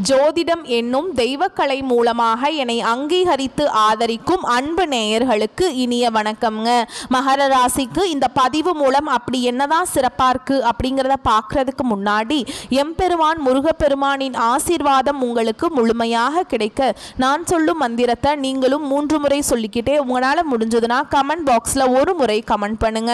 ஜோதிடம் என்னும் தெய்வக்கலை மூலமாக என்னை அங்கீகரித்து ஆதரிக்கும் அன்பு நேயர்களுக்கு இனிய வணக்கம்ங்க. மகர ராசிக்கு இந்த பதிவு மூலம் அப்படி என்னதான் சிறப்பாக இருக்குது அப்படிங்கிறத பார்க்குறதுக்கு முன்னாடி எம்பெருமான் முருகப்பெருமானின் ஆசீர்வாதம் உங்களுக்கு முழுமையாக கிடைக்க நான் சொல்லும் மந்திரத்தை நீங்களும் 3 முறை சொல்லிக்கிட்டே உங்களால் முடிஞ்சதுன்னா கமெண்ட் பாக்ஸில் ஒரு முறை கமெண்ட் பண்ணுங்க.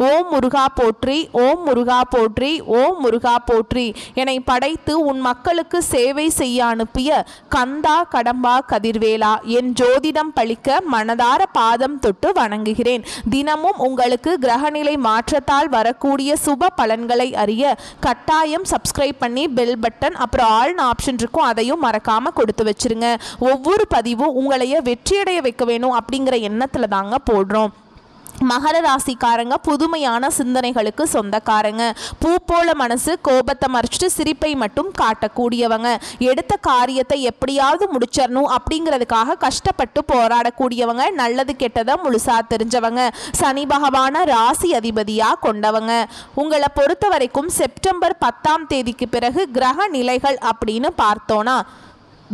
ஓம் முருகா போற்றி, ஓம் முருகா போற்றி, ஓம் முருகா போற்றி. என்னை படைத்து உன் மக்களுக்கு சேவை செய்ய அனுப்பிய கந்தா கடம்பா கதிர்வேலா, என் ஜோதிடம் பழிக்க மனதார பாதம் தொட்டு வணங்குகிறேன். தினமும் உங்களுக்கு கிரகநிலை மாற்றத்தால் வரக்கூடிய சுப பலன்களை அறிய கட்டாயம் சப்ஸ்கிரைப் பண்ணி பெல் பட்டன் அப்புறம் ஆல்னு ஆப்ஷன் இருக்கும், அதையும் மறக்காம கொடுத்து வச்சிருங்க. ஒவ்வொரு பதிவும் உங்களைய வெற்றியடைய வைக்க வேணும் அப்படிங்கிற எண்ணத்துல தாங்க போடுறோம். மகர ராசிக்காரங்க புதுமையான சிந்தனைகளுக்கு சொந்தக்காரங்க. பூ போல மனசு, கோபத்தை மறைச்சிட்டு சிரிப்பை மட்டும் காட்டக்கூடியவங்க. எடுத்த காரியத்தை எப்படியாவது முடிச்சிடணும் அப்படிங்கிறதுக்காக கஷ்டப்பட்டு போராடக்கூடியவங்க. நல்லது கெட்டதை முழுசா தெரிஞ்சவங்க. சனி பகவான ராசி அதிபதியா கொண்டவங்க. உங்களை பொறுத்த வரைக்கும் செப்டம்பர் 10ஆம் தேதிக்கு பிறகு கிரக நிலைகள் அப்படின்னு பார்த்தோன்னா,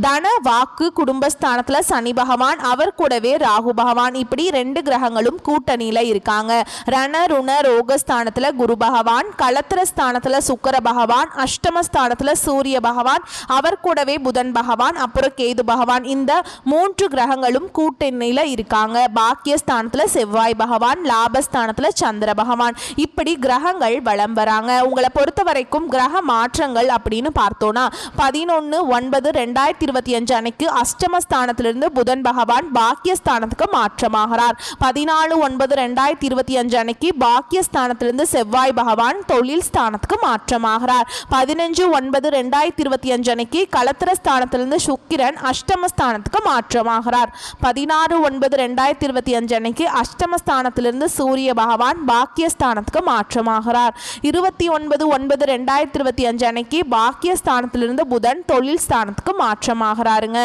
தன வாக்கு குடும்பஸ்தானத்தில் சனி பகவான், அவர் கூடவே ராகு பகவான், இப்படி 2 கிரகங்களும் கூட்டணியில் இருக்காங்க. ரண ருண ரோகஸ்தானத்தில் குரு பகவான், களத்திரஸ்தானத்தில் சுக்கர பகவான், அஷ்டமஸ்தானத்தில் சூரிய பகவான், அவர் கூடவே புதன் பகவான், அப்புறம் கேது பகவான், இந்த 3 கிரகங்களும் கூட்டணியில் இருக்காங்க. பாக்கியஸ்தானத்தில் செவ்வாய் பகவான், லாபஸ்தானத்தில் சந்திர பகவான், இப்படி கிரகங்கள் வலம் வராங்க. உங்களை பொறுத்த வரைக்கும் கிரக மாற்றங்கள் அப்படின்னு பார்த்தோன்னா 11/9/2025 அன்னைக்கு அஷ்டமஸ்தானத்திலிருந்து புதன் பகவான் பாக்கியஸ்தானத்துக்கு மாற்றமாகிறார். 14/9/2025 அன்னைக்கு பாக்கியஸ்தானத்திலிருந்து செவ்வாய் பகவான் தொழில் ஸ்தானத்துக்கு மாற்றமாகிறார். 15/9/2025 அன்னைக்கு களத்திரஸ்தானத்திலிருந்து சுக்கிரன் அஷ்டமஸ்தானத்துக்கு மாற்றமாகிறார். 16/9/2025 அன்னைக்கு அஷ்டமஸ்தானத்திலிருந்து சூரிய பகவான் பாக்கியஸ்தானத்துக்கு மாற்றமாகிறார். 29/9/2025 அன்னைக்கு பாக்கியஸ்தானத்திலிருந்து புதன் தொழில் ஸ்தானத்துக்கு மாற்றமாகிறாருங்க.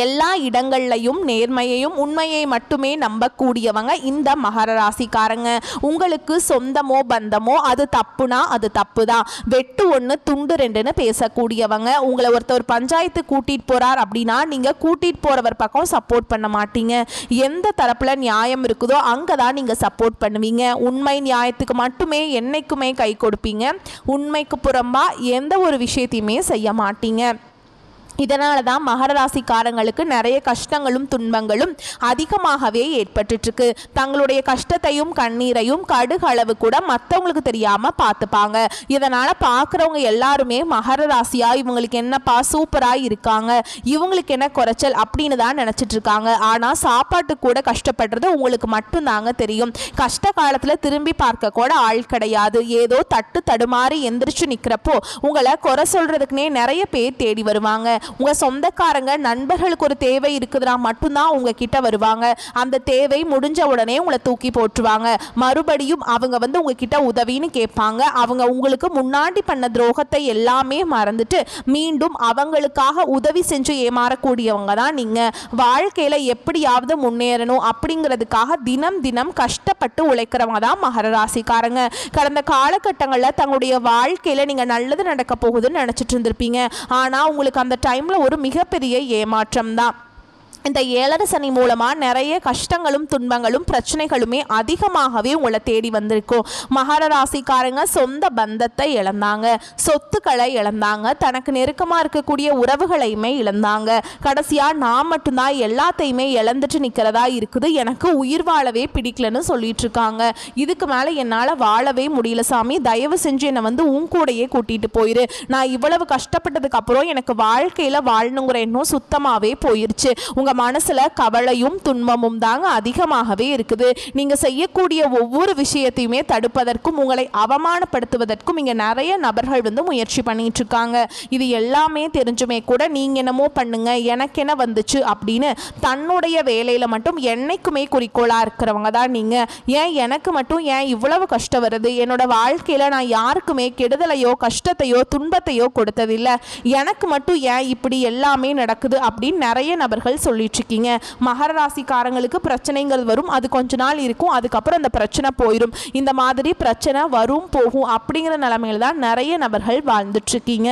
எல்லா இடங்கள்லையும் நேர்மையையும் உண்மையை மட்டுமே நம்பக்கூடியவங்க இந்த மகர ராசிக்காரங்க. உங்களுக்கு சொந்தமோ பந்தமோ அது தப்புனா அது தப்பு தான். வெட்டு 1 துண்டு 2ன்னு பேசக்கூடியவங்க. உங்களை ஒருத்தர் பஞ்சாயத்து கூட்டிட்டு போறார் அப்படின்னா நீங்க கூட்டிட்டு போறவர் பக்கம் சப்போர்ட் பண்ண மாட்டீங்க. எந்த தரப்புல நியாயம் இருக்குதோ அங்கதான் நீங்க சப்போர்ட் பண்ணுவீங்க. உண்மை நியாயத்துக்கு மட்டுமே என்னைக்குமே கை கொடுப்பீங்க. உண்மைக்கு புறம்பா எந்த ஒரு விஷயத்தையுமே செய்ய மாட்டீங்க. இதனால தான் மகர ராசிக்காரங்களுக்கு நிறைய கஷ்டங்களும் துன்பங்களும் அதிகமாகவே ஏற்பட்டுருக்கு. தங்களுடைய கஷ்டத்தையும் கண்ணீரையும் கடுகளவு கூட மற்றவங்களுக்கு தெரியாம பார்த்துப்பாங்க. இதனால பார்க்குறவங்க எல்லாருமே மகர ராசியா இவங்களுக்கு என்னப்பா சூப்பரா இருக்காங்க, இவங்களுக்கு என்ன குறைச்சல் அப்படின்னு தான் நினைச்சிட்டு இருக்காங்க. ஆனா சாப்பாட்டு கூட கஷ்டப்படுறது உங்களுக்கு மட்டும்தாங்க தெரியும். கஷ்ட காலத்துல திரும்பி பார்க்க கூட ஆள் கிடையாது. ஏதோ தட்டு தடுமாறி எந்திரிச்சு நிக்கிறப்போ உங்களை குறை சொல்றதுக்குன்னே நிறைய பேர் தேடி வருவாங்க. உங்க சொந்தக்காரங்க நண்பர்களுக்கு ஒரு தேவை இருக்குதுன்னா மட்டும்தான் உங்ககிட்ட வருவாங்க. அந்த தேவை முடிஞ்ச உடனே உங்களை தூக்கி போட்டுருவாங்க. மறுபடியும் அவங்க உங்ககிட்ட உதவின்னு கேட்பாங்க. அவங்க உங்களுக்கு முன்னாடி பண்ண துரோகத்தை எல்லாமே மறந்துட்டு மீண்டும் அவங்களுக்காக உதவி செஞ்சு ஏமாறக்கூடியவங்க தான் நீங்க. வாழ்க்கையில எப்படியாவது முன்னேறணும் அப்படிங்கிறதுக்காக தினம் தினம் கஷ்டப்பட்டு உழைக்கிறவங்க தான் மகர ராசிக்காரங்க. கடந்த காலகட்டங்களில் தங்களுடைய வாழ்க்கையில நீங்க நல்லது நடக்க போகுதுன்னு நினைச்சிட்டு இருந்திருப்பீங்க. ஆனா உங்களுக்கு அந்த டைம்ல ஒரு மிகப்பெரிய ஏமாற்றம் தான். இந்த 7 சனி மூலமா நிறைய கஷ்டங்களும் துன்பங்களும் பிரச்சனைகளுமே அதிகமாகவே உங்களை தேடி வந்திருக்கும். மகர ராசிக்காரங்க சொந்த பந்தத்தை இழந்தாங்க, சொத்துக்களை இழந்தாங்க, தனக்கு நெருக்கமா இருக்கக்கூடிய உறவுகளையுமே இழந்தாங்க. கடைசியா நான் மட்டும்தான் எல்லாத்தையுமே இழந்துட்டு நிக்கிறதா இருக்குது, எனக்கு உயிர் வாழவே பிடிக்கலன்னு சொல்லிட்டு இருக்காங்க. இதுக்கு மேல என்னால வாழவே முடியல சாமி, தயவு செஞ்சு என்னை உன் கூடையே கூட்டிட்டு போயிரு. நான் இவ்வளவு கஷ்டப்பட்டதுக்கு அப்புறம் எனக்கு வாழ்க்கையில வாழணுங்கிற எண்ணம் சுத்தமாவே போயிருச்சு. உங்க மனசுல கவலையும் துன்பமும் தாங்க அதிகமாகவே இருக்குது. நீங்க செய்யக்கூடிய ஒவ்வொரு விஷயத்தையுமே தடுப்பதற்கும் உங்களை அவமானப்படுத்துவதற்கும் இங்க நிறைய நபர்கள் முயற்சி பண்ணிட்டு இருக்காங்க. இது எல்லாமே தெரிஞ்சுமே கூட நீங்க என்னமோ பண்ணுங்க எனக்கு என்ன வந்துச்சு அப்படின்னு தன்னுடைய வேலையில மட்டும் என்னைக்குமே குறிக்கோளா இருக்கிறவங்க தான் நீங்க. ஏன் எனக்கு மட்டும் ஏன் இவ்வளவு கஷ்டம் வருது, என்னோட வாழ்க்கையில நான் யாருக்குமே கெடுதலையோ கஷ்டத்தையோ துன்பத்தையோ கொடுத்ததில்லை, எனக்கு மட்டும் ஏன் இப்படி எல்லாமே நடக்குது அப்படின்னு நிறைய நபர்கள் சொல்லி இருக்கீங்க. மகர ராசிக்காரங்களுக்கு பிரச்சனைகள் வரும், அது கொஞ்ச நாள் இருக்கும், அதுக்கப்புறம் அந்த பிரச்சனை போயிடும். இந்த மாதிரி பிரச்சனை வரும் போகும் அப்படிங்கிற நிலைமையில தான் நிறைய நபர்கள் வாழ்ந்துட்டு இருக்கீங்க.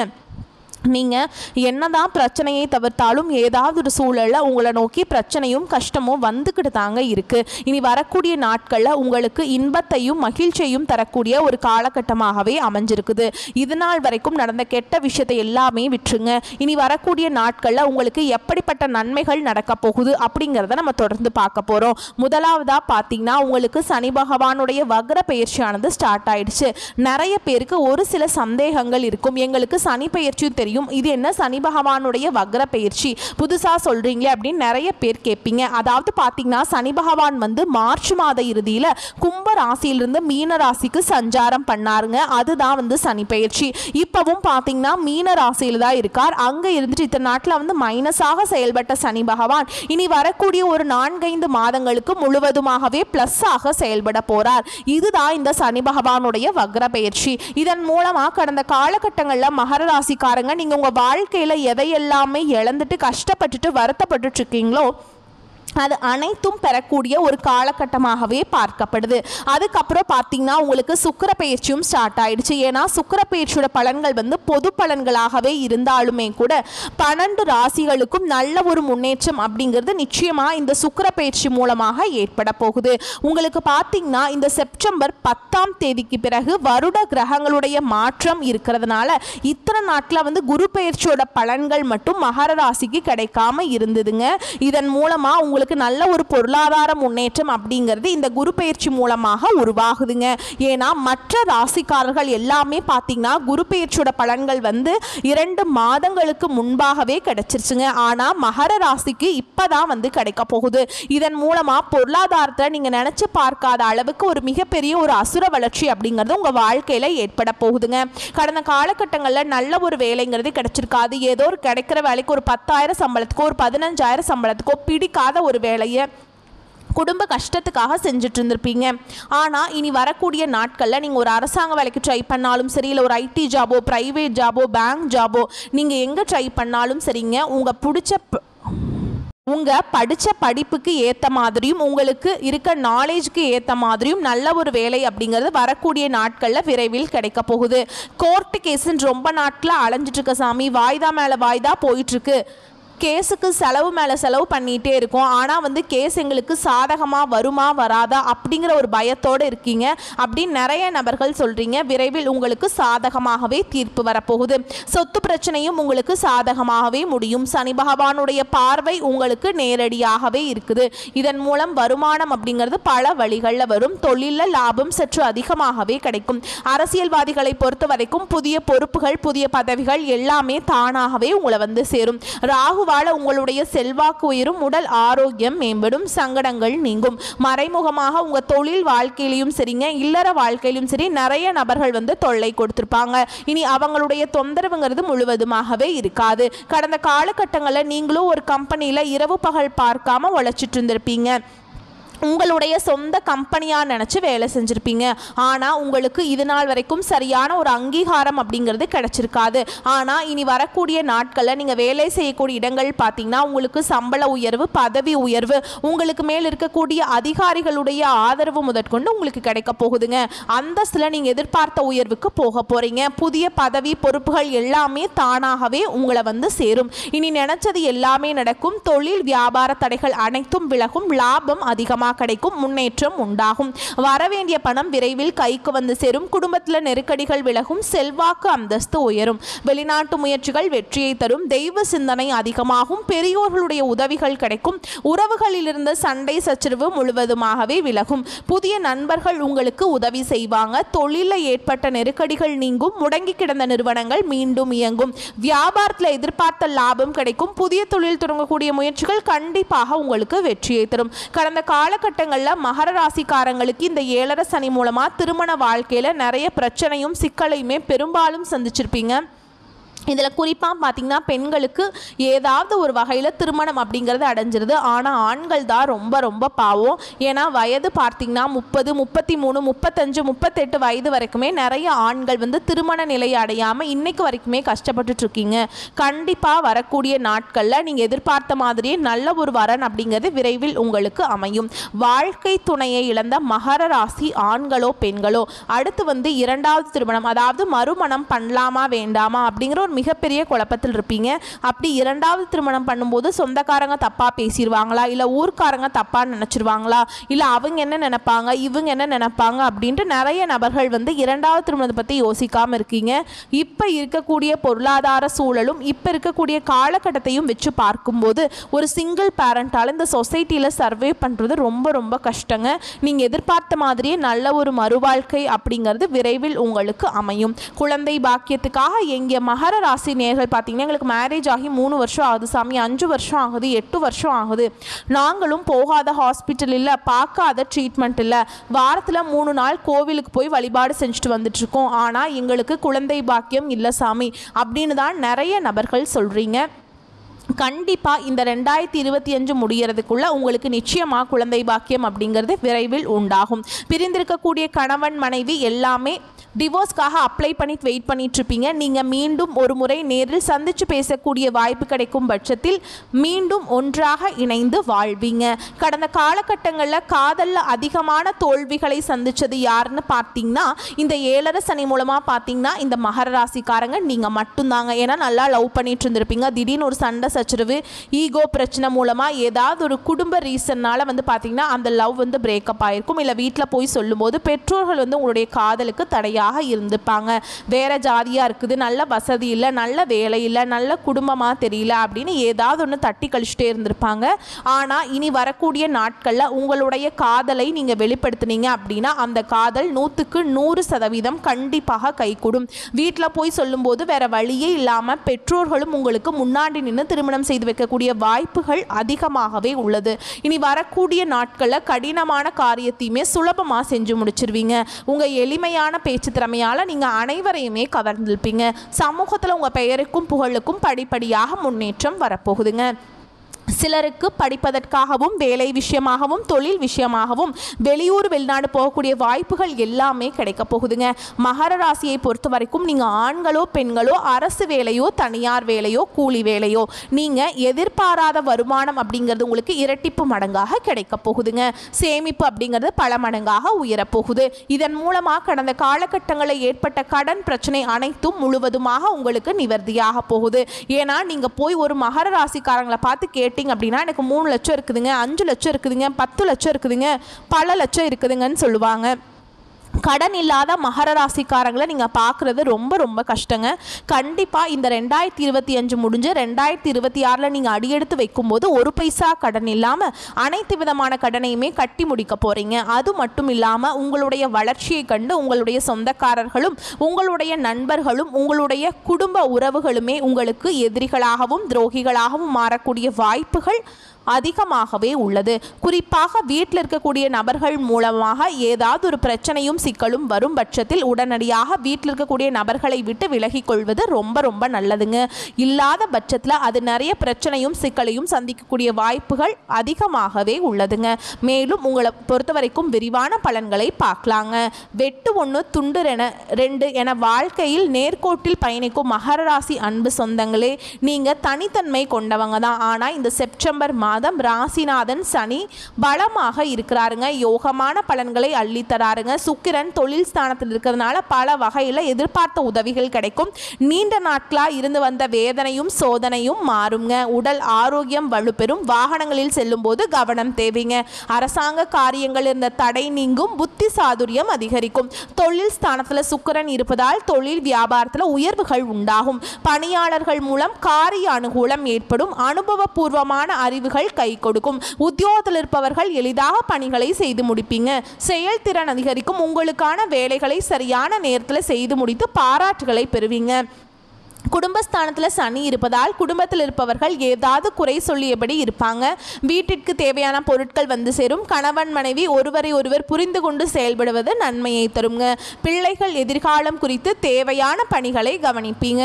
நீங்கள் என்னதான் பிரச்சனையை தவிர்த்தாலும் ஏதாவது ஒரு சூழலில் உங்களை நோக்கி பிரச்சனையும் கஷ்டமும் வந்துக்கிட்டு தாங்க இருக்குது. இனி வரக்கூடிய நாட்களில் உங்களுக்கு இன்பத்தையும் மகிழ்ச்சியையும் தரக்கூடிய ஒரு காலகட்டமாகவே அமைஞ்சிருக்குது. இது நாள் வரைக்கும் நடந்த கெட்ட விஷயத்தை எல்லாமே விட்டுருங்க. இனி வரக்கூடிய நாட்களில் உங்களுக்கு எப்படிப்பட்ட நன்மைகள் நடக்க போகுது அப்படிங்கிறத நம்ம தொடர்ந்து பார்க்க போகிறோம். முதலாவதாக பார்த்தீங்கன்னா, உங்களுக்கு சனி பகவானுடைய வக்ர பயிற்சியானது ஸ்டார்ட் ஆயிடுச்சு. நிறைய பேருக்கு ஒரு சில சந்தேகங்கள் இருக்கும். எங்களுக்கு சனி பயிற்சியும் தெரியும், இது என்ன சனி பகவானுடைய வக்ர பயிற்சி புதுசா சொல்றீங்களே அப்படின்னு நிறைய பேர் கேட்பீங்க. அதாவது பாத்தீங்கன்னா, சனி பகவான் வந்து மார்ச் மாத இறுதியில கும்ப ராசியிலிருந்து மீன ராசிக்கு சஞ்சாரம் பண்ணாருங்க. அதுதான் வந்து சனி பயிற்சி. இப்பவும் பாத்தீங்கன்னா மீன ராசியில தான் இருக்கார். அங்க இருந்துட்டு இத்தனை நாட்டில் வந்து மைனஸாக செயல்பட்ட சனி பகவான் இனி வரக்கூடிய ஒரு 4-5 மாதங்களுக்கு முழுவதுமாகவே பிளஸ் ஆக செயல்பட போறார். இதுதான் இந்த சனி பகவானுடைய வக்ர பயிற்சி. இதன் மூலமா கடந்த காலகட்டங்களில் மகர ராசிக்காரங்க நீங்க உங்க வாழ்க்கையில எதையெல்லாமே இழந்துட்டு கஷ்டப்பட்டுட்டு வருத்தப்பட்டு இருக்கீங்களோ அது அனைத்தும் பெறக்கூடிய ஒரு காலகட்டமாகவே பார்க்கப்படுது. அதுக்கப்புறம் பார்த்தீங்கன்னா, உங்களுக்கு சுக்கிர பயிற்சியும் ஸ்டார்ட் ஆயிடுச்சு. ஏன்னா சுக்கிர பயிற்சியோட பலன்கள் வந்து பொது பலன்களாகவே இருந்தாலுமே கூட 12 ராசிகளுக்கும் நல்ல ஒரு முன்னேற்றம் அப்படிங்கிறது நிச்சயமா இந்த சுக்கிர பயிற்சி மூலமாக ஏற்பட போகுது. உங்களுக்கு பார்த்தீங்கன்னா, இந்த செப்டம்பர் 10ஆம் தேதிக்கு பிறகு வருட கிரகங்களுடைய மாற்றம் இருக்கிறதுனால இத்தனை நாட்டில் வந்து குரு பயிற்சியோட பலன்கள் மட்டும் மகர ராசிக்கு கிடைக்காம இருந்ததுங்க. இதன் மூலமா உங்களுக்கு நல்ல ஒரு பொருளாதார முன்னேற்றம் அப்படிங்கிறது இந்த குரு பயிற்சி மூலமாக உருவாகுதுங்க. ஏன்னா மற்ற ராசிக்காரர்கள் எல்லாமே பார்த்தீங்கன்னா குரு பயிற்சியோட பலன்கள் வந்து 2 மாதங்களுக்கு முன்பாகவே கிடைச்சிருச்சுங்க. ஆனா மகர ராசிக்கு இப்பதான் வந்து கிடைக்க போகுது. இதன் மூலமா பொருளாதாரத்தை நீங்க நினைச்சு பார்க்காத அளவுக்கு ஒரு மிகப்பெரிய ஒரு அசுர வளர்ச்சி அப்படிங்கிறது உங்க வாழ்க்கையில ஏற்பட போகுதுங்க. கடந்த காலகட்டங்களில் நல்ல ஒரு வேலைங்கிறது கிடைச்சிருக்காது. ஏதோ ஒரு கிடைக்கிற வேலைக்கு ஒரு 10,000 சம்பளத்துக்கோ ஒரு 15,000 சம்பளத்துக்கோ பிடிக்காத ஒரு வேலையை குடும்ப கஷ்டத்துக்காக செஞ்சுட்டு இருந்திருப்பீங்க. ஆனால் இனி வரக்கூடிய நாட்களில் நீங்கள் ஒரு அரசாங்க வேலைக்கு ட்ரை பண்ணாலும் சரி, இல்லை ஒரு ஐடி ஜாபோ, ப்ரைவேட் ஜாபோ, பேங்க் ஜாபோ, நீங்கள் எங்கே ட்ரை பண்ணாலும் சரிங்க, உங்கள் படித்த படிப்புக்கு ஏற்ற மாதிரியும் உங்களுக்கு இருக்க நாலேஜுக்கு ஏற்ற மாதிரியும் நல்ல ஒரு வேலை அப்படிங்கிறது வரக்கூடிய நாட்களில் விரைவில் கிடைக்க போகுது. கோர்ட்டு கேஸுன்னு ரொம்ப நாட்களில் அலைஞ்சிட்ருக்க சாமி, வாய்தா மேலே வாய்தா போயிட்டுருக்கு, கேஸுக்கு செலவு மேலே செலவு பண்ணிகிட்டே இருக்கோம், ஆனால் வந்து கேஸ் எங்களுக்கு சாதகமாக வருமா வராதா அப்படிங்கிற ஒரு பயத்தோடு இருக்கீங்க அப்படின்னு நிறைய நபர்கள் சொல்கிறீங்க. விரைவில் உங்களுக்கு சாதகமாகவே தீர்ப்பு வரப்போகுது. சொத்து பிரச்சனையும் உங்களுக்கு சாதகமாகவே முடியும். சனி பகவானுடைய பார்வை உங்களுக்கு நேரடியாகவே இருக்குது. இதன் மூலம் வருமானம் அப்படிங்கிறது பல வழிகளில் வரும். தொழிலில் லாபம் சற்று அதிகமாகவே கிடைக்கும். அரசியல்வாதிகளை பொறுத்த வரைக்கும் புதிய பொறுப்புகள், புதிய பதவிகள் எல்லாமே தானாகவே உங்களை வந்து சேரும். ராகு உங்களுடைய செல்வாக்கு உயரும், உடல் ஆரோக்கியம் மேம்படும், சங்கடங்கள் நீங்கும். மறைமுகமாக உங்க தொழில் வாழ்க்கையிலும் சரிங்க, இல்லற வாழ்க்கையிலும் சரி நிறைய நபர்கள் வந்து தொல்லை கொடுத்திருப்பாங்க. இனி அவங்களுடைய தொந்தரவுங்கிறது முழுவதுமாகவே இருக்காது. கடந்த காலகட்டங்களில் நீங்களும் ஒரு கம்பெனியில் இரவு பகல் பார்க்காம உழைச்சிட்டு இருந்திருப்பீங்க. உங்களுடைய சொந்த கம்பெனியாக நினச்சி வேலை செஞ்சுருப்பீங்க. ஆனால் உங்களுக்கு இது நாள் வரைக்கும் சரியான ஒரு அங்கீகாரம் அப்படிங்கிறது கிடச்சிருக்காது. ஆனால் இனி வரக்கூடிய நாட்களில் நீங்கள் வேலை செய்யக்கூடிய இடங்கள் பார்த்தீங்கன்னா உங்களுக்கு சம்பள உயர்வு, பதவி உயர்வு, உங்களுக்கு மேல் இருக்கக்கூடிய அதிகாரிகளுடைய ஆதரவு முதற்கொண்டு உங்களுக்கு கிடைக்க போகுதுங்க. அந்தஸ்தில் நீங்கள் எதிர்பார்த்த உயர்வுக்கு போக போகிறீங்க. புதிய பதவி பொறுப்புகள் எல்லாமே தானாகவே உங்களை வந்து சேரும். இனி நினைச்சது எல்லாமே நடக்கும். தொழில் வியாபார தடைகள் அனைத்தும் விலகும். லாபம் அதிகமாக கிடைக்கும். முன்னேற்றம் உண்டாகும். வரவேண்டிய பணம் விரைவில் கைக்கு வந்து சேரும். குடும்பத்தில் நெருக்கடிகள் விலகும். செல்வாக்கு அந்தஸ்து உயரும். வெளிநாட்டு முயற்சிகள் வெற்றியை தரும். தெய்வ சிந்தனை அதிகமாகும். பெரியோர்களுடைய உதவிகள் கிடைக்கும். உறவுகளில் இருந்த சண்டை சச்சரவு முழுவதுமாகவே விலகும். புதிய நண்பர்கள் உங்களுக்கு உதவி செய்வாங்க. தொழிலில் ஏற்பட்ட நெருக்கடிகள் நீங்கும். முடங்கி கிடந்த நிறுவனங்கள் மீண்டும் இயங்கும். வியாபாரத்தில் எதிர்பார்த்த லாபம் கிடைக்கும். புதிய தொழில் தொடங்கக்கூடிய முயற்சிகள் கண்டிப்பாக உங்களுக்கு வெற்றியை தரும். கடந்த காலகட்டங்களில் மகர ராசிக்காரங்களுக்கு இந்த 7.5 சனி மூலமா திருமண வாழ்க்கையில நிறைய பிரச்சனையும் சிக்கலையுமே பெரும்பாலும் சந்திச்சிருப்பீங்க. இதில் குறிப்பாக பார்த்தீங்கன்னா பெண்களுக்கு ஏதாவது ஒரு வகையில் திருமணம் அப்படிங்கிறது அடைஞ்சிருது. ஆனால் ஆண்கள் தான் ரொம்ப ரொம்ப பாவம். ஏன்னா வயது பார்த்தீங்கன்னா 30, 33, 35, 38 வயது வரைக்குமே நிறைய ஆண்கள் வந்து திருமண நிலையை அடையாமல் இன்னைக்கு வரைக்குமே கஷ்டப்பட்டுட்டு இருக்கீங்க. கண்டிப்பாக வரக்கூடிய நாட்களில் நீங்கள் எதிர்பார்த்த மாதிரியே நல்ல ஒரு வரன் அப்படிங்கிறது விரைவில் உங்களுக்கு அமையும். வாழ்க்கை துணையை இழந்த மகர ராசி ஆண்களோ பெண்களோ அடுத்து வந்து 2வது திருமணம், அதாவது மறுமணம் பண்ணலாமா வேண்டாமா அப்படிங்கிற ஒரு மிகப்பெரிய குழப்பத்தில் இருப்பீங்க. அப்படி இரண்டாவது திருமணம் பண்ணும்போது சொந்தக்காரங்க தப்பாக பேசிடுவாங்களா, இல்லை ஊர்க்காரங்க தப்பாக நினச்சிருவாங்களா, இல்லை அவங்க என்ன நினைப்பாங்க இவங்க என்ன நினைப்பாங்க அப்படின்ட்டு நிறைய நபர்கள் இரண்டாவது திருமணத்தை பற்றி யோசிக்காமல் இருக்கீங்க. இப்போ இருக்கக்கூடிய பொருளாதார சூழலும் இப்போ இருக்கக்கூடிய காலகட்டத்தையும் வச்சு பார்க்கும்போது ஒரு சிங்கிள் பேரண்டால் இந்த சொசைட்டியில் சர்வே பண்ணுறது ரொம்ப ரொம்ப கஷ்டங்க. நீங்கள் எதிர்பார்த்த மாதிரியே நல்ல ஒரு மறுவாழ்க்கை அப்படிங்கிறது விரைவில் உங்களுக்கு அமையும். குழந்தை பாக்கியத்துக்காக எங்கே மகர ராசி நேயர்கள் பார்த்தீங்கன்னா, எங்களுக்கு மேரேஜ் ஆகி 3 வருஷம் ஆகுது சாமி, 5 வருஷம் ஆகுது, 8 வருஷம் ஆகுது, நாங்களும் போகாத ஹாஸ்பிட்டல் இல்லை, பார்க்காத ட்ரீட்மெண்ட் இல்லை, வாரத்தில் 3 நாள் கோவிலுக்கு போய் வழிபாடு செஞ்சுட்டு வந்துட்டுருக்கோம், ஆனால் எங்களுக்கு குழந்தை பாக்கியம் இல்லை சாமி அப்படின்னு தான் நிறைய நபர்கள் சொல்கிறீங்க. கண்டிப்பாக இந்த 2025 முடிகிறதுக்குள்ள உங்களுக்கு நிச்சயமாக குழந்தை பாக்கியம் அப்படிங்கிறது விரைவில் உண்டாகும். பிரிந்திருக்கக்கூடிய கணவன் மனைவி எல்லாமே டிவோர்ஸ்க்காக அப்ளை பண்ணிட்டு வெயிட் பண்ணிட்டு இருப்பீங்க. நீங்கள் மீண்டும் ஒரு முறை நேரில் சந்தித்து பேசக்கூடிய வாய்ப்பு கிடைக்கும் பட்சத்தில் மீண்டும் ஒன்றாக இணைந்து வாழ்வீங்க. கடந்த காலகட்டங்களில் காதலில் அதிகமான தோல்விகளை சந்தித்தது யாருன்னு பார்த்தீங்கன்னா, இந்த 7.5 சனி மூலமாக பார்த்தீங்கன்னா இந்த மகர ராசிக்காரங்க நீங்கள் மட்டும்தாங்க. ஏன்னா நல்லா லவ் பண்ணிட்டு இருந்திருப்பீங்க, திடீர்னு ஒரு சண்டை சச்சரவு ஈகோ பிரச்சனை மூலமாக ஏதாவது ஒரு குடும்ப ரீசன்னால் பார்த்தீங்கன்னா அந்த லவ் பிரேக்கப் ஆகிருக்கும். இல்லை வீட்டில் போய் சொல்லும்போது பெற்றோர்கள் உங்களுடைய காதலுக்கு தடையாக இருந்துப்பாங்க. வேற ஜாதியாக இருக்குது, நல்ல வசதி இல்லை, நல்ல வேலை இல்லை, நல்ல குடும்பமாக தெரியல அப்படின்னு ஏதாவது ஒன்று தட்டி கழிச்சுட்டே இருந்திருப்பாங்க. ஆனால் இனி வரக்கூடிய நாட்களில் உங்களுடைய காதலை நீங்கள் வெளிப்படுத்தினீங்க அப்படின்னா அந்த காதல் 100க்கு 100% கண்டிப்பாக கைகூடும். வீட்டில் போய் சொல்லும்போது வேற வழியே இல்லாமல் பெற்றோர்களும் உங்களுக்கு முன்னாடி நின்று திருமணம் செய்து வைக்கக்கூடிய வாய்ப்புகள் அதிகமாகவே உள்ளது. இனி வரக்கூடிய நாட்களில் கடினமான காரியத்தையுமே சுலபமாக செஞ்சு முடிச்சிருவீங்க. உங்கள் எளிமையான பேச்சு திறமையால் நீங்கள் அனைவரையுமே கவர்ந்திருப்பீங்க. சமூகத்தில் உங்கள் பெயருக்கும் புகழுக்கும் படிப்படியாக முன்னேற்றம் வரப்போகுதுங்க. சிலருக்கு படிப்பதற்காகவும் வேலை விஷயமாகவும் தொழில் விஷயமாகவும் வெளியூர் வெளிநாடு போகக்கூடிய வாய்ப்புகள் எல்லாமே கிடைக்க போகுதுங்க. மகர ராசியை பொறுத்த வரைக்கும் நீங்கள் ஆண்களோ பெண்களோ அரசு வேலையோ தனியார் வேலையோ கூலி வேலையோ நீங்கள் எதிர்பாராத வருமானம் அப்படிங்கிறது உங்களுக்கு இரட்டிப்பு மடங்காக கிடைக்க போகுதுங்க. சேமிப்பு அப்படிங்கிறது பல மடங்காக உயரப்போகுது. இதன் மூலமாக கடந்த காலகட்டங்களில் ஏற்பட்ட கடன் பிரச்சனை அனைத்தும் முழுவதுமாக உங்களுக்கு நிவர்த்தியாக போகுது. ஏன்னா நீங்கள் போய் ஒரு மகர ராசிக்காரங்களை பார்த்து கேட்டீங்க அப்படின்னா எனக்கு 3 லட்சம் இருக்குதுங்க, 5 லட்சம் இருக்குதுங்க, 10 லட்சம் இருக்குதுங்க, பல லட்சம் இருக்குதுங்கன்னு சொல்லுவாங்க. கடன் இல்லாத மகர ராசிக்காரங்களை நீங்கள் பார்க்குறது ரொம்ப ரொம்ப கஷ்டங்க. கண்டிப்பாக இந்த 2025 முடிஞ்சு 2026 நீங்கள் அடியெடுத்து வைக்கும்போது ஒரு பைசா கடன் இல்லாமல் அனைத்து விதமான கடனையுமே கட்டி முடிக்க போகிறீங்க. அது மட்டும் இல்லாமல் உங்களுடைய வளர்ச்சியை கண்டு உங்களுடைய சொந்தக்காரர்களும் உங்களுடைய நண்பர்களும் உங்களுடைய குடும்ப உறவுகளுமே உங்களுக்கு எதிரிகளாகவும் துரோகிகளாகவும் மாறக்கூடிய வாய்ப்புகள் அதிகமாகவே உள்ளது. குறிப்பாக வீட்டில் இருக்கக்கூடிய நபர்கள் மூலமாக ஏதாவது ஒரு பிரச்சனையும் சிக்கலும் வரும் பட்சத்தில் உடனடியாக வீட்டில் இருக்கக்கூடிய நபர்களை விட்டு விலகிக் கொள்வது ரொம்ப ரொம்ப நல்லதுங்க. இல்லாத பட்சத்தில் அது நிறைய பிரச்சனையும் சிக்கலையும் சந்திக்கக்கூடிய வாய்ப்புகள் அதிகமாகவே உள்ளதுங்க. மேலும் உங்களை பொறுத்த வரைக்கும் விரிவான பலன்களை பார்க்கலாங்க. வெட்டு 1 துண்டு 2 என வாழ்க்கையில் நேர்கோட்டில் பயணிக்கும் மகர ராசி அன்பு சொந்தங்களே, நீங்கள் தனித்தன்மை கொண்டவங்க தான். ஆனால் இந்த செப்டம்பர் மாதம் ராசிநாதன் சனி பலமாக இருக்கிறாருங்க. யோகமான பலன்களை அள்ளித்தராருங்க. சுக்கிரன் தொழில் ஸ்தானத்தில் இருக்கிறதுனால பல வகையில் எதிர்பார்த்த உதவிகள் கிடைக்கும். நீண்ட நாட்களாக இருந்து வந்த வேதனையும் சோதனையும் மாறுங்க. உடல் ஆரோக்கியம் வலுப்பெறும். வாகனங்களில் செல்லும் போது கவனம் தேவைங்க. அரசாங்க காரியங்கள் இருந்த தடை நீங்கும். புத்தி சாதுரியம் அதிகரிக்கும். தொழில் ஸ்தானத்தில் சுக்கிரன் இருப்பதால் தொழில் வியாபாரத்தில் உயர்வுகள் உண்டாகும். பணியாளர்கள் மூலம் காரிய அனுகூலம் ஏற்படும். அனுபவபூர்வமான அறிவுகள் கை கொடுக்கும். உத்தியோகத்தில் இருப்பவர்கள் எளிதாக பணிகளை செய்து முடிப்பீங்க. செயல்திறன் அதிகரிக்கும். உங்களுக்கான வேலைகளை சரியான நேரத்தில் செய்து முடித்து பாராட்டுகளை பெறுவீங்க. குடும்பஸ்தானத்தில் சனி இருப்பதால் குடும்பத்தில் இருப்பவர்கள் ஏதாவது குறை சொல்லியபடி இருப்பாங்க. வீட்டிற்கு தேவையான பொருட்கள் வந்து சேரும். கணவன் மனைவி ஒருவரை ஒருவர் புரிந்து கொண்டு செயல்படுவது நன்மையை தருங்க. பிள்ளைகள் எதிர்காலம் குறித்து தேவையான பணிகளை கவனிப்பீங்க.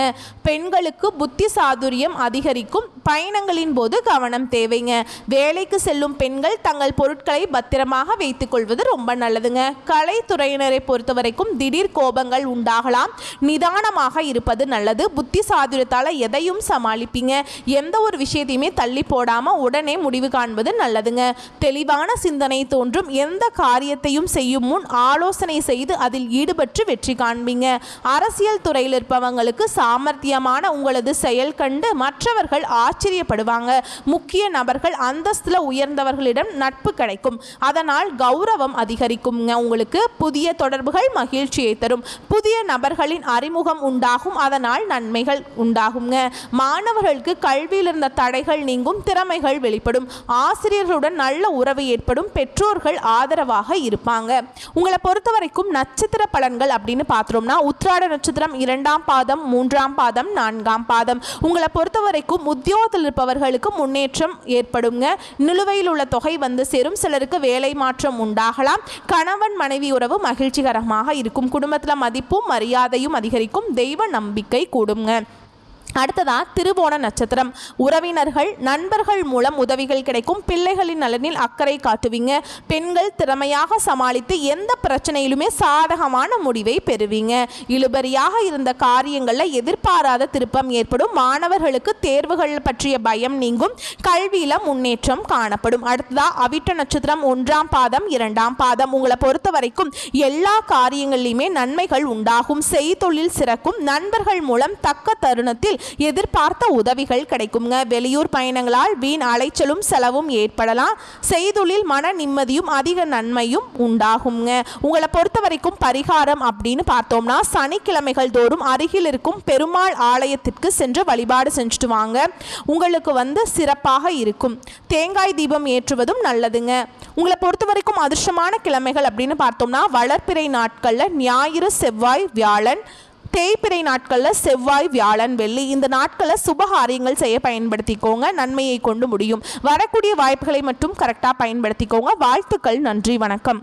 பெண்களுக்கு புத்தி சாதுரியம் அதிகரிக்கும். பயணங்களின் போது கவனம் தேவைங்க. வேலைக்கு செல்லும் பெண்கள் தங்கள் பொருட்களை பத்திரமாக வைத்துக் கொள்வது ரொம்ப நல்லதுங்க. கலைத்துறையினரை பொறுத்த வரைக்கும் திடீர் கோபங்கள் உண்டாகலாம். நிதானமாக இருப்பது நல்லது. புத்தி சாதுரியத்தால் எதையும் சமாளிப்பீங்க. எந்த ஒரு விஷயத்தையுமே தள்ளி போடாமல் உடனே முடிவு காண்பது நல்லதுங்க. தெளிவான சிந்தனை தோன்றும். எந்த காரியத்தையும் செய்யும் முன் ஆலோசனை செய்து அதில் ஈடுபட்டு வெற்றி காண்பீங்க. அரசியல் துறையில் இருப்பவங்களுக்கு சாமர்த்தியமான உங்களது செயல் கண்டு மற்றவர்கள் ஆச்சரியப்படுவாங்க. முக்கிய நபர்கள் அந்தஸ்துல உயர்ந்தவர்களிடம் நட்பு கிடைக்கும். அதனால் கௌரவம் அதிகரிக்குங்க. உங்களுக்கு புதிய தொடர்புகள் மகிழ்ச்சியை தரும். புதிய நபர்களின் அறிமுகம் உண்டாகும். அதனால் நன்மைகள் உண்டாகுங்க. மாணவர்களுக்கு கல்வியில் இருந்த தடைகள் நீங்கும். திறமைகள் வெளிப்படும். ஆசிரியர்களுடன் நல்ல உறவு ஏற்படும். பெற்றோர்கள் ஆதரவாக இருப்பாங்க. உங்களை பொறுத்த வரைக்கும் நட்சத்திர பலன்கள் அப்படின்னு பார்த்தோம்னா உத்திராட நட்சத்திரம் 2ஆம் பாதம் 3ஆம் பாதம் 4ஆம் பாதம். உங்களை பொறுத்த வரைக்கும் உத்தியோகத்தில் இருப்பவர்களுக்கு முன்னேற்றம் ஏற்படுங்க. நிலுவையில் உள்ள தொகை வந்து சேரும். சிலருக்கு வேலை மாற்றம் உண்டாகலாம். கணவன் மனைவி உறவு மகிழ்ச்சிகரமாக இருக்கும். குடும்பத்தில் மதிப்பும் மரியாதையும் அதிகரிக்கும். தெய்வ நம்பிக்கை கூடுங்க. அடுத்ததா திருவோண நட்சத்திரம். உறவினர்கள் நண்பர்கள் மூலம் உதவிகள் கிடைக்கும். பிள்ளைகளின் நலனில் அக்கறை காட்டுவீங்க. பெண்கள் திறமையாக சமாளித்து எந்த பிரச்சனையிலுமே சாதகமான முடிவை பெறுவீங்க. இழுபறியாக இருந்த காரியங்களில் எதிர்பாராத திருப்பம் ஏற்படும். மாணவர்களுக்கு தேர்வுகள் பற்றிய பயம் நீங்கும். கல்வியில முன்னேற்றம் காணப்படும். அடுத்ததா அவிட்ட நட்சத்திரம் 1ஆம் பாதம் 2ஆம் பாதம். உங்களை பொறுத்த வரைக்கும் எல்லா காரியங்களிலுமே நன்மைகள் உண்டாகும். செய்தொழில் சிறக்கும். நண்பர்கள் மூலம் தக்க தருணத்தில் எதிர்பார்த்த உதவிகள் கிடைக்குங்க. வெளியூர் பயணங்களால் வீண் அலைச்சலும் செலவும் ஏற்படலாம். செய்தொழில் மன நிம்மதியும் அதிக நன்மையும் உண்டாகுங்க. உங்களை பொறுத்த வரைக்கும் பரிகாரம் அப்படின்னு பார்த்தோம்னா சனிக்கிழமைகள் தோறும் அருகில் இருக்கும் பெருமாள் ஆலயத்திற்கு சென்று வழிபாடு செஞ்சுட்டு வாங்க. உங்களுக்கு சிறப்பாக இருக்கும். தேங்காய் தீபம் ஏற்றுவதும் நல்லதுங்க. உங்களை பொறுத்த வரைக்கும் அதிர்ஷ்டமான கிழமைகள் அப்படின்னு பார்த்தோம்னா வளர்ப்பிறை நாட்களில் ஞாயிறு செவ்வாய் வியாழன், தேய்பிறை நாட்களில் செவ்வாய் வியாழன் வெள்ளி. இந்த நாட்களில் சுபகாரியங்கள் செய்ய பயன்படுத்திக்கோங்க. நன்மையை கொண்டு முடியும். வரக்கூடிய வாய்ப்புகளை மட்டும் கரெக்டாக பயன்படுத்திக்கோங்க. வாழ்த்துக்கள். நன்றி. வணக்கம்.